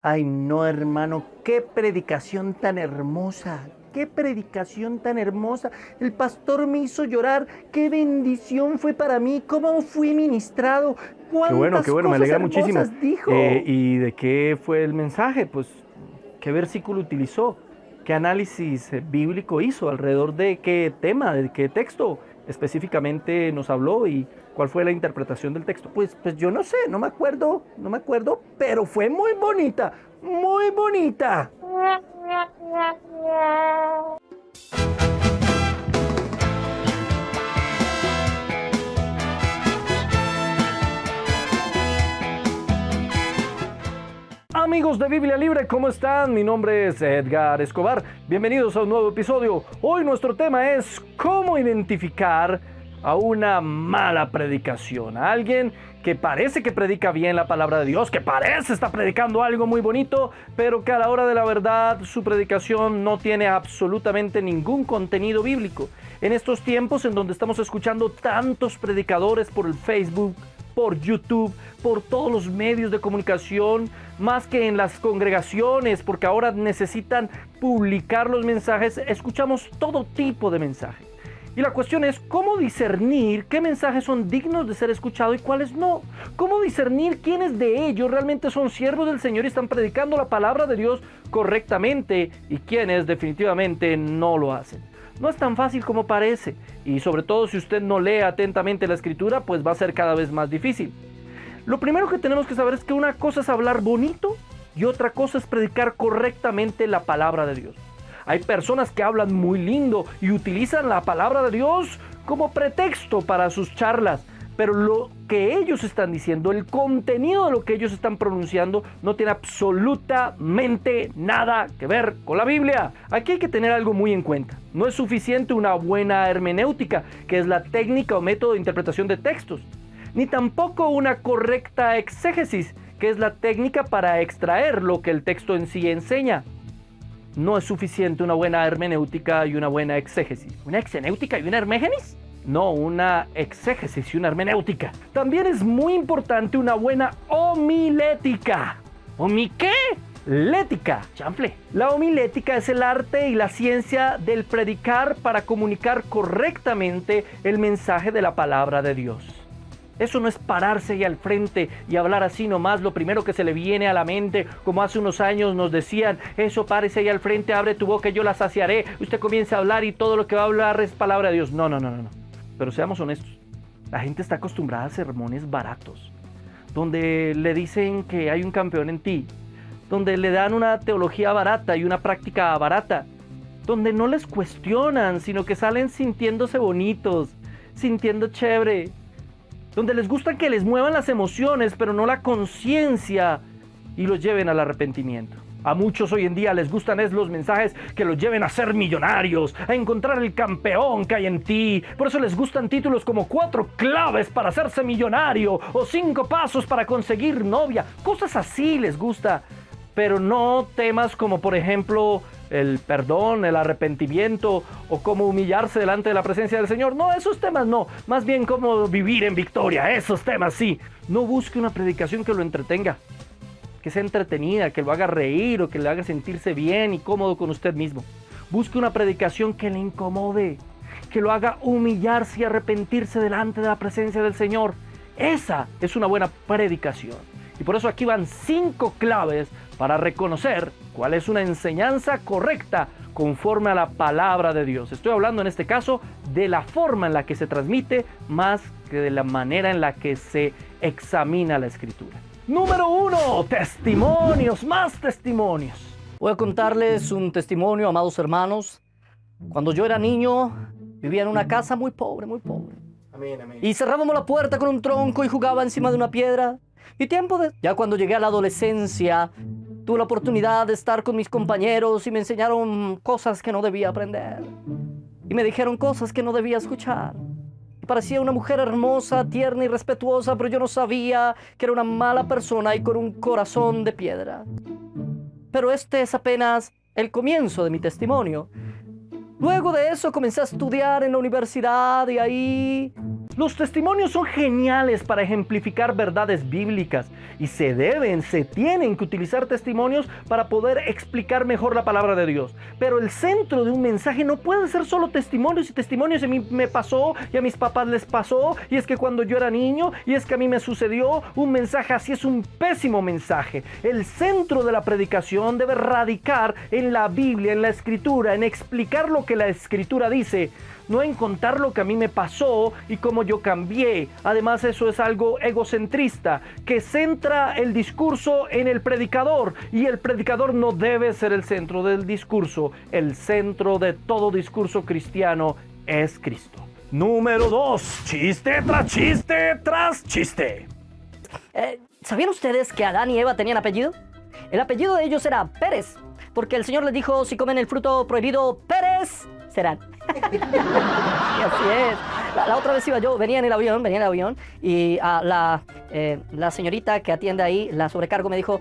Ay, no, hermano, qué predicación tan hermosa, qué predicación tan hermosa. El pastor me hizo llorar, qué bendición fue para mí, cómo fui ministrado, Qué cuántas bueno, me cosas alegra muchísimo. hermosas dijo. ¿Y de qué fue el mensaje? Pues, ¿qué versículo utilizó? ¿Qué análisis bíblico hizo? ¿Alrededor de qué tema, de qué texto específicamente nos habló? ¿Y cuál fue la interpretación del texto? Pues yo no sé, no me acuerdo, pero fue muy bonita, muy bonita. Amigos de Biblia Libre, ¿cómo están? Mi nombre es Edgar Escobar. Bienvenidos a un nuevo episodio. Hoy nuestro tema es cómo identificar a una mala predicación. A alguien que parece que predica bien la palabra de Dios, que parece estar predicando algo muy bonito, pero que a la hora de la verdad su predicación no tiene absolutamente ningún contenido bíblico. En estos tiempos en donde estamos escuchando tantos predicadores por el Facebook, por YouTube, por todos los medios de comunicación, más que en las congregaciones, porque ahora necesitan publicar los mensajes, escuchamos todo tipo de mensajes. Y la cuestión es cómo discernir qué mensajes son dignos de ser escuchados y cuáles no. Cómo discernir quiénes de ellos realmente son siervos del Señor y están predicando la palabra de Dios correctamente y quiénes definitivamente no lo hacen. No es tan fácil como parece, y sobre todo si usted no lee atentamente la escritura, pues va a ser cada vez más difícil. Lo primero que tenemos que saber es que una cosa es hablar bonito y otra cosa es predicar correctamente la palabra de Dios. Hay personas que hablan muy lindo y utilizan la palabra de Dios como pretexto para sus charlas, pero lo que ellos están diciendo, el contenido de lo que ellos están pronunciando, no tiene absolutamente nada que ver con la Biblia. Aquí hay que tener algo muy en cuenta. No es suficiente una buena hermenéutica, que es la técnica o método de interpretación de textos, ni tampoco una correcta exégesis, que es la técnica para extraer lo que el texto en sí enseña. No es suficiente una buena hermenéutica y una buena exégesis. ¿Una exenéutica y una hermégenis? No, una exégesis y una hermenéutica. También es muy importante una buena homilética. ¿Homi qué? Lética, chanfle. La homilética es el arte y la ciencia del predicar para comunicar correctamente el mensaje de la palabra de Dios. Eso no es pararse ahí al frente y hablar así nomás lo primero que se le viene a la mente, como hace unos años nos decían, eso párese ahí al frente, abre tu boca y yo la saciaré. Usted comienza a hablar y todo lo que va a hablar es palabra de Dios. No. Pero seamos honestos, la gente está acostumbrada a sermones baratos, donde le dicen que hay un campeón en ti, donde le dan una teología barata y una práctica barata, donde no les cuestionan, sino que salen sintiéndose bonitos, sintiendo chévere, donde les gusta que les muevan las emociones, pero no la conciencia y los lleven al arrepentimiento. A muchos hoy en día les gustan los mensajes que los lleven a ser millonarios, a encontrar el campeón que hay en ti. Por eso les gustan títulos como 4 claves para hacerse millonario o 5 pasos para conseguir novia. Cosas así les gusta, pero no temas como por ejemplo el perdón, el arrepentimiento o cómo humillarse delante de la presencia del Señor. No, esos temas no. Más bien cómo vivir en victoria. Esos temas sí. No busque una predicación que lo entretenga, que sea entretenida, que lo haga reír o que le haga sentirse bien y cómodo con usted mismo. Busque una predicación que le incomode, que lo haga humillarse y arrepentirse delante de la presencia del Señor. Esa es una buena predicación. Y por eso aquí van 5 claves para reconocer cuál es una enseñanza correcta conforme a la palabra de Dios. Estoy hablando en este caso de la forma en la que se transmite más que de la manera en la que se examina la escritura. Número 1, testimonios, más testimonios. Voy a contarles un testimonio, amados hermanos. Cuando yo era niño, vivía en una casa muy pobre, muy pobre. Amén, amén. Y cerrábamos la puerta con un tronco y jugaba encima de una piedra. Y ya cuando llegué a la adolescencia, tuve la oportunidad de estar con mis compañeros y me enseñaron cosas que no debía aprender. Y me dijeron cosas que no debía escuchar. Y parecía una mujer hermosa, tierna y respetuosa, pero yo no sabía que era una mala persona y con un corazón de piedra. Pero este es apenas el comienzo de mi testimonio. Luego de eso comencé a estudiar en la universidad y ahí Los testimonios son geniales para ejemplificar verdades bíblicas y se tienen que utilizar testimonios para poder explicar mejor la palabra de Dios. Pero el centro de un mensaje no puede ser solo testimonios y testimonios. A mí me pasó y a mis papás les pasó, y es que cuando yo era niño, y es que a mí me sucedió. Un mensaje así es un pésimo mensaje. El centro de la predicación debe radicar en la Biblia, en la Escritura, en explicar lo que la Escritura dice, no en contar lo que a mí me pasó y cómo yo cambié. Además, eso es algo egocentrista, que centra el discurso en el predicador, y el predicador no debe ser el centro del discurso. El centro de todo discurso cristiano es Cristo. Número 2. Chiste tras chiste tras chiste. ¿Sabían ustedes que Adán y Eva tenían apellido? El apellido de ellos era Pérez, porque el Señor les dijo: si comen el fruto prohibido, Pérez serán. Y así es. La otra vez venía en el avión y la señorita que atiende ahí, la sobrecargo, me dijo: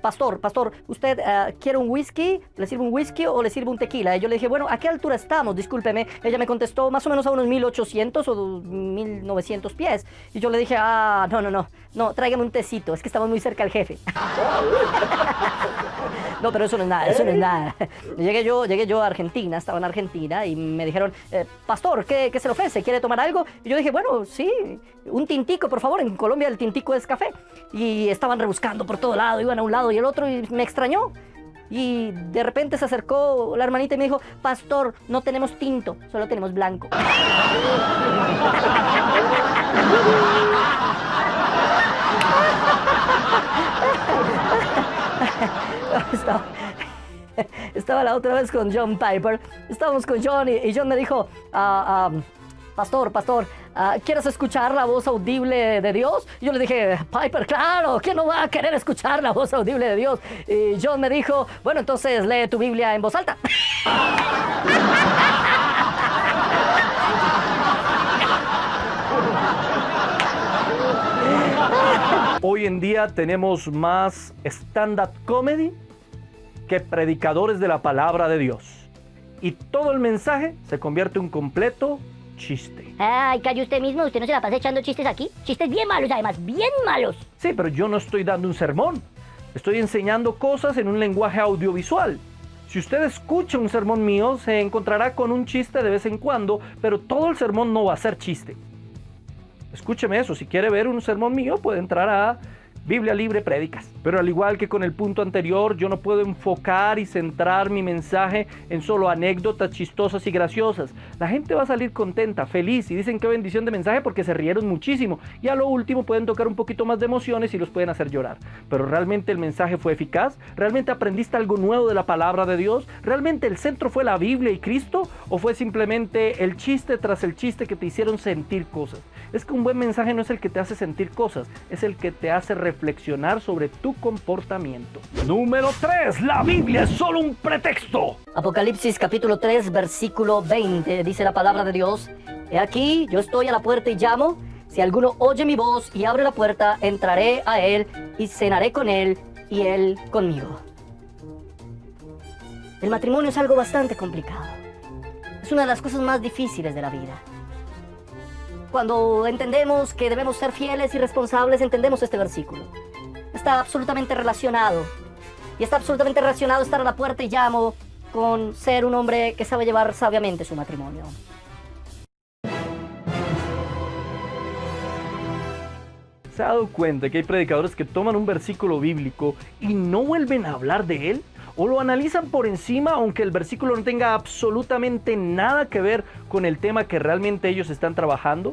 pastor, ¿usted quiere un whisky? ¿Le sirve un whisky o le sirve un tequila? Y yo le dije: bueno, ¿a qué altura estamos? Discúlpeme. Ella me contestó: más o menos a unos 1800 o 1900 pies. Y yo le dije: no, tráigame un tecito, es que estamos muy cerca del jefe. No, pero eso no es nada. Llegué yo a Argentina, estaba en Argentina, y me dijeron: pastor, ¿qué se le ofrece? ¿Quiere tomar algo? Y yo dije: bueno, sí, un tintico, por favor. En Colombia el tintico es café. Y estaban rebuscando por todo lado, iban a un lado y el otro, y me extrañó. Y de repente se acercó la hermanita y me dijo: pastor, no tenemos tinto, solo tenemos blanco. Estaba la otra vez con John Piper. Estábamos con John y John me dijo: pastor, ¿quieres escuchar la voz audible de Dios? Y yo le dije: Piper, claro, ¿quién no va a querer escuchar la voz audible de Dios? Y John me dijo: bueno, entonces lee tu Biblia en voz alta. Hoy en día tenemos más stand-up comedy que predicadores de la palabra de Dios. Y todo el mensaje se convierte en un completo chiste. Ay, calle usted mismo, usted no se la pasa echando chistes aquí. Chistes bien malos, además, bien malos. Sí, pero yo no estoy dando un sermón. Estoy enseñando cosas en un lenguaje audiovisual. Si usted escucha un sermón mío, se encontrará con un chiste de vez en cuando, pero todo el sermón no va a ser chiste. Escúcheme eso, si quiere ver un sermón mío, puede entrar a Biblia Libre Prédicas. Pero al igual que con el punto anterior, yo no puedo enfocar y centrar mi mensaje en solo anécdotas chistosas y graciosas. La gente va a salir contenta, feliz, y dicen qué bendición de mensaje porque se rieron muchísimo. Y a lo último pueden tocar un poquito más de emociones y los pueden hacer llorar. Pero ¿realmente el mensaje fue eficaz? ¿Realmente aprendiste algo nuevo de la palabra de Dios? ¿Realmente el centro fue la Biblia y Cristo? ¿O fue simplemente el chiste tras el chiste que te hicieron sentir cosas? Es que un buen mensaje no es el que te hace sentir cosas, es el que te hace reflexionar sobre tu comportamiento. Número 3. La Biblia es solo un pretexto. Apocalipsis capítulo 3, versículo 20, dice la palabra de Dios: he aquí, yo estoy a la puerta y llamo. Si alguno oye mi voz y abre la puerta, entraré a él y cenaré con él y él conmigo. El matrimonio es algo bastante complicado. Es una de las cosas más difíciles de la vida. Cuando entendemos que debemos ser fieles y responsables, entendemos este versículo. Está absolutamente relacionado. Y está absolutamente relacionado estar a la puerta y llamo con ser un hombre que sabe llevar sabiamente su matrimonio. ¿Se ha dado cuenta que hay predicadores que toman un versículo bíblico y no vuelven a hablar de él? ¿O lo analizan por encima aunque el versículo no tenga absolutamente nada que ver con el tema que realmente ellos están trabajando?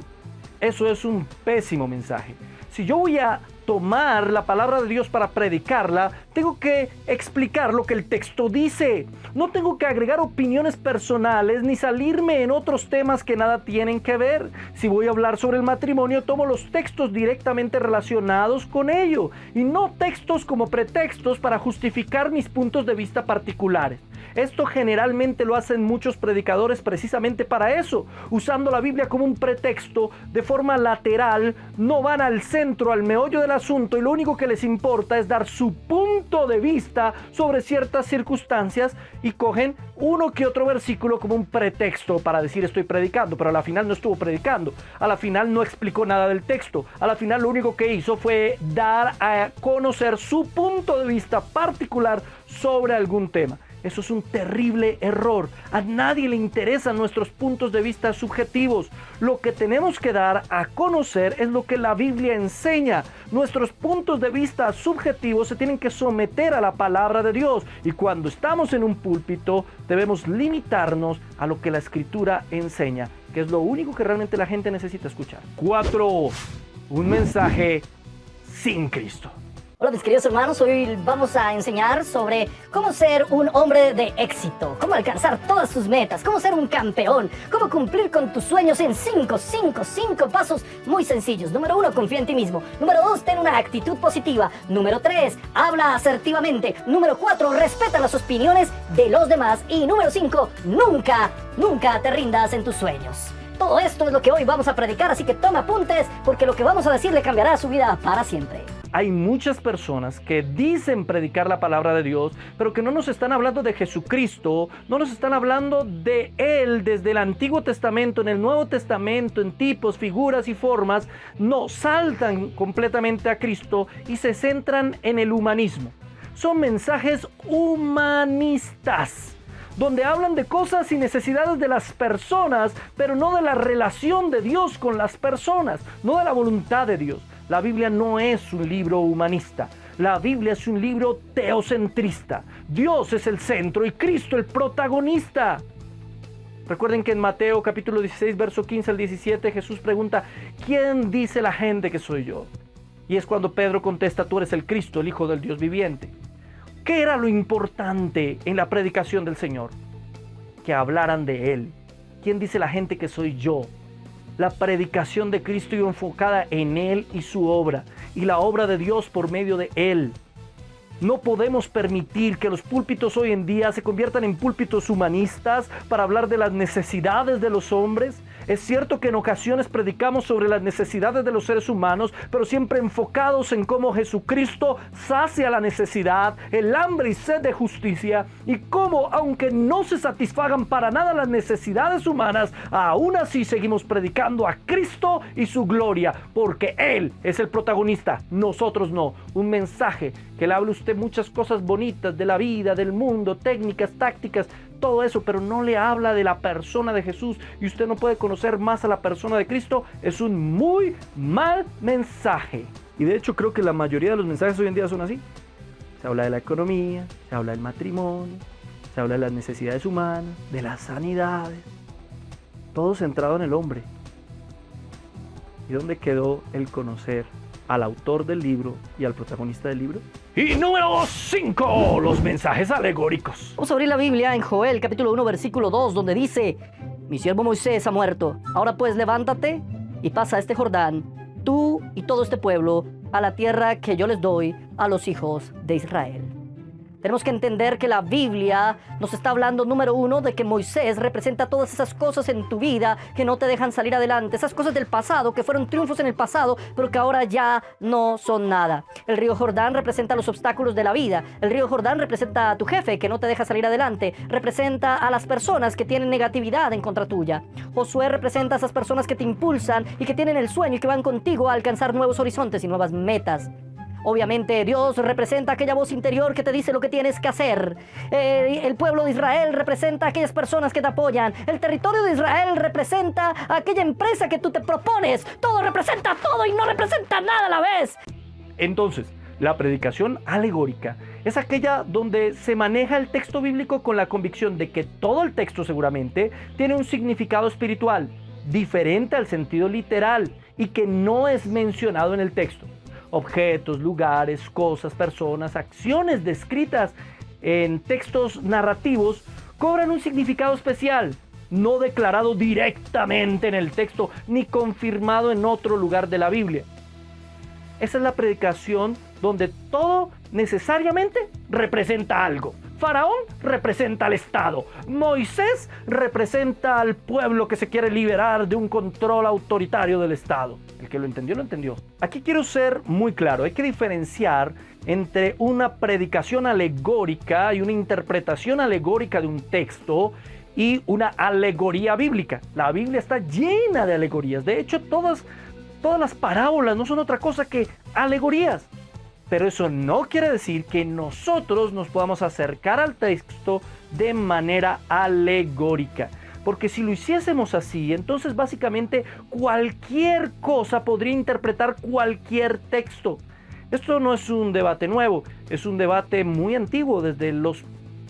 Eso es un pésimo mensaje. Si yo voy a tomar la palabra de Dios para predicarla, tengo que explicar lo que el texto dice. No tengo que agregar opiniones personales ni salirme en otros temas que nada tienen que ver. Si voy a hablar sobre el matrimonio, tomo los textos directamente relacionados con ello y no textos como pretextos para justificar mis puntos de vista particulares. Esto generalmente lo hacen muchos predicadores precisamente para eso, usando la Biblia como un pretexto de forma lateral, no van al centro, al meollo del asunto y lo único que les importa es dar su punto de vista sobre ciertas circunstancias y cogen uno que otro versículo como un pretexto para decir estoy predicando, pero a la final no estuvo predicando, a la final no explicó nada del texto, a la final lo único que hizo fue dar a conocer su punto de vista particular sobre algún tema. Eso es un terrible error. A nadie le interesan nuestros puntos de vista subjetivos. Lo que tenemos que dar a conocer es lo que la Biblia enseña. Nuestros puntos de vista subjetivos se tienen que someter a la palabra de Dios. Y cuando estamos en un púlpito, debemos limitarnos a lo que la Escritura enseña, que es lo único que realmente la gente necesita escuchar. 4. Un mensaje sin Cristo. Hola mis queridos hermanos, hoy vamos a enseñar sobre cómo ser un hombre de éxito, cómo alcanzar todas tus metas, cómo ser un campeón, cómo cumplir con tus sueños en 5 pasos muy sencillos. Número 1, confía en ti mismo. Número 2, ten una actitud positiva. Número 3, habla asertivamente. Número 4, respeta las opiniones de los demás. Y número 5, nunca te rindas en tus sueños. Todo esto es lo que hoy vamos a predicar, así que toma apuntes porque lo que vamos a decir le cambiará su vida para siempre. Hay muchas personas que dicen predicar la palabra de Dios, pero que no nos están hablando de Jesucristo, no nos están hablando de Él desde el Antiguo Testamento, en el Nuevo Testamento, en tipos, figuras y formas. No, saltan completamente a Cristo y se centran en el humanismo. Son mensajes humanistas, donde hablan de cosas y necesidades de las personas, pero no de la relación de Dios con las personas, no de la voluntad de Dios. La Biblia no es un libro humanista. La Biblia es un libro teocentrista. Dios es el centro y Cristo el protagonista. Recuerden que en Mateo capítulo 16, verso 15 al 17, Jesús pregunta, ¿quién dice la gente que soy yo? Y es cuando Pedro contesta, tú eres el Cristo, el Hijo del Dios viviente. ¿Qué era lo importante en la predicación del Señor? Que hablaran de Él. ¿Quién dice la gente que soy yo? La predicación de Cristo iba enfocada en Él y su obra, y la obra de Dios por medio de Él. No podemos permitir que los púlpitos hoy en día se conviertan en púlpitos humanistas para hablar de las necesidades de los hombres. Es cierto que en ocasiones predicamos sobre las necesidades de los seres humanos, pero siempre enfocados en cómo Jesucristo sacia la necesidad, el hambre y sed de justicia, y cómo, aunque no se satisfagan para nada las necesidades humanas, aún así seguimos predicando a Cristo y su gloria, porque Él es el protagonista, nosotros no. Un mensaje que le hable a usted muchas cosas bonitas de la vida, del mundo, técnicas, tácticas, todo eso, pero no le habla de la persona de Jesús y usted no puede conocer más a la persona de Cristo, es un muy mal mensaje. Y de hecho creo que la mayoría de los mensajes hoy en día son así. Se habla de la economía, se habla del matrimonio, se habla de las necesidades humanas, de las sanidades, todo centrado en el hombre. ¿Y dónde quedó el conocer al autor del libro y al protagonista del libro? Y número 5, los mensajes alegóricos. Vamos a abrir la Biblia en Joel capítulo 1 versículo 2, donde dice, mi siervo Moisés ha muerto, ahora pues levántate y pasa este Jordán, tú y todo este pueblo, a la tierra que yo les doy a los hijos de Israel. Tenemos que entender que la Biblia nos está hablando, número 1, de que Moisés representa todas esas cosas en tu vida que no te dejan salir adelante, esas cosas del pasado, que fueron triunfos en el pasado, pero que ahora ya no son nada. El río Jordán representa los obstáculos de la vida. El río Jordán representa a tu jefe que no te deja salir adelante. Representa a las personas que tienen negatividad en contra tuya. Josué representa a esas personas que te impulsan y que tienen el sueño y que van contigo a alcanzar nuevos horizontes y nuevas metas. Obviamente Dios representa aquella voz interior que te dice lo que tienes que hacer. El pueblo de Israel representa a aquellas personas que te apoyan. El territorio de Israel representa a aquella empresa que tú te propones. Todo representa todo y no representa nada a la vez. Entonces, la predicación alegórica es aquella donde se maneja el texto bíblico con la convicción de que todo el texto seguramente tiene un significado espiritual diferente al sentido literal y que no es mencionado en el texto. Objetos, lugares, cosas, personas, acciones descritas en textos narrativos cobran un significado especial, no declarado directamente en el texto ni confirmado en otro lugar de la Biblia. Esa es la predicación donde todo necesariamente representa algo. Faraón representa al Estado. Moisés representa al pueblo que se quiere liberar de un control autoritario del Estado. El que lo entendió, lo entendió. Aquí quiero ser muy claro. Hay que diferenciar entre una predicación alegórica y una interpretación alegórica de un texto y una alegoría bíblica. La Biblia está llena de alegorías. De hecho, todas las parábolas no son otra cosa que alegorías. Pero eso no quiere decir que nosotros nos podamos acercar al texto de manera alegórica. Porque si lo hiciésemos así, entonces básicamente cualquier cosa podría interpretar cualquier texto. Esto no es un debate nuevo, es un debate muy antiguo. Desde los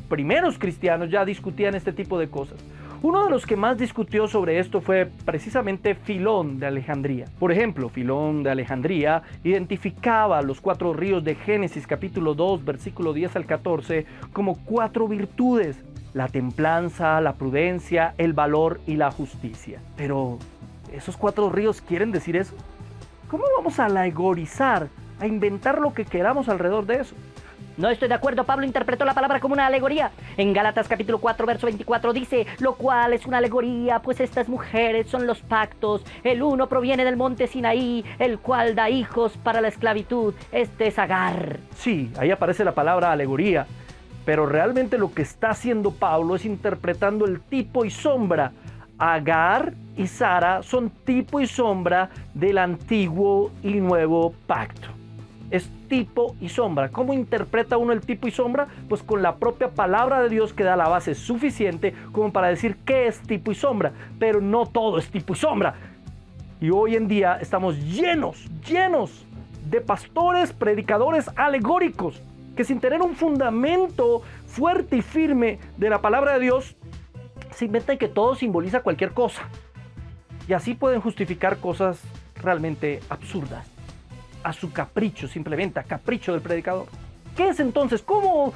primeros cristianos ya discutían este tipo de cosas. Uno de los que más discutió sobre esto fue precisamente Filón de Alejandría. Por ejemplo, Filón de Alejandría identificaba los 4 ríos de Génesis capítulo 2, versículo 10 al 14 como 4 virtudes: la templanza, la prudencia, el valor y la justicia. Pero, ¿esos 4 ríos quieren decir eso? ¿Cómo vamos a alegorizar, a inventar lo que queramos alrededor de eso? No estoy de acuerdo. Pablo interpretó la palabra como una alegoría. En Gálatas capítulo 4, verso 24 dice: lo cual es una alegoría, pues estas mujeres son los pactos. El uno proviene del monte Sinaí, el cual da hijos para la esclavitud. Este es Agar. Sí, ahí aparece la palabra alegoría. Pero realmente lo que está haciendo Pablo es interpretando el tipo y sombra. Agar y Sara son tipo y sombra del antiguo y nuevo pacto. Es tipo y sombra. ¿Cómo interpreta uno el tipo y sombra? Pues con la propia palabra de Dios, que da la base suficiente como para decir qué es tipo y sombra. Pero no todo es tipo y sombra. Y hoy en día estamos llenos de pastores, predicadores alegóricos, que sin tener un fundamento fuerte y firme de la palabra de Dios, se inventan que todo simboliza cualquier cosa. Y así pueden justificar cosas realmente absurdas, a su capricho, simplemente a capricho del predicador. ¿Qué es entonces? ¿Cómo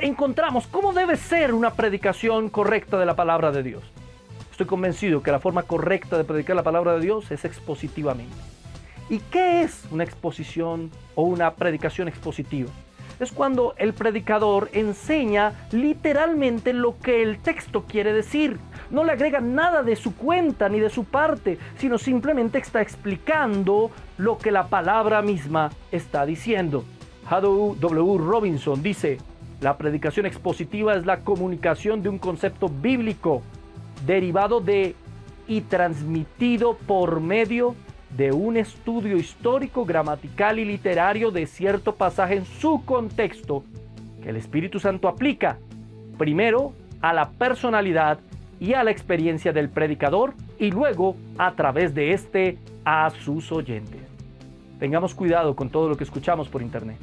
encontramos? ¿Cómo debe ser una predicación correcta de la palabra de Dios? Estoy convencido que la forma correcta de predicar la palabra de Dios es expositivamente. ¿Y qué es una exposición o una predicación expositiva? Es cuando el predicador enseña literalmente lo que el texto quiere decir. No le agrega nada de su cuenta ni de su parte, sino simplemente está explicando lo que la palabra misma está diciendo. W. Robinson dice: la predicación expositiva es la comunicación de un concepto bíblico derivado de y transmitido por medio de un estudio histórico, gramatical y literario de cierto pasaje en su contexto, que el Espíritu Santo aplica primero a la personalidad y a la experiencia del predicador, y luego a través de este a sus oyentes. Tengamos cuidado con todo lo que escuchamos por internet.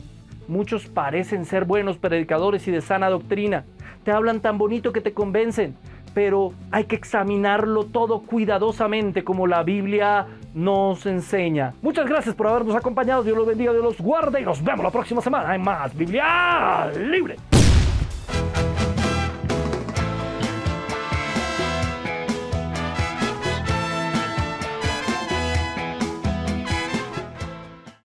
Muchos parecen ser buenos predicadores y de sana doctrina. Te hablan tan bonito que te convencen, pero hay que examinarlo todo cuidadosamente como la Biblia nos enseña. Muchas gracias por habernos acompañado. Dios los bendiga, Dios los guarde y nos vemos la próxima semana en más Biblia Libre.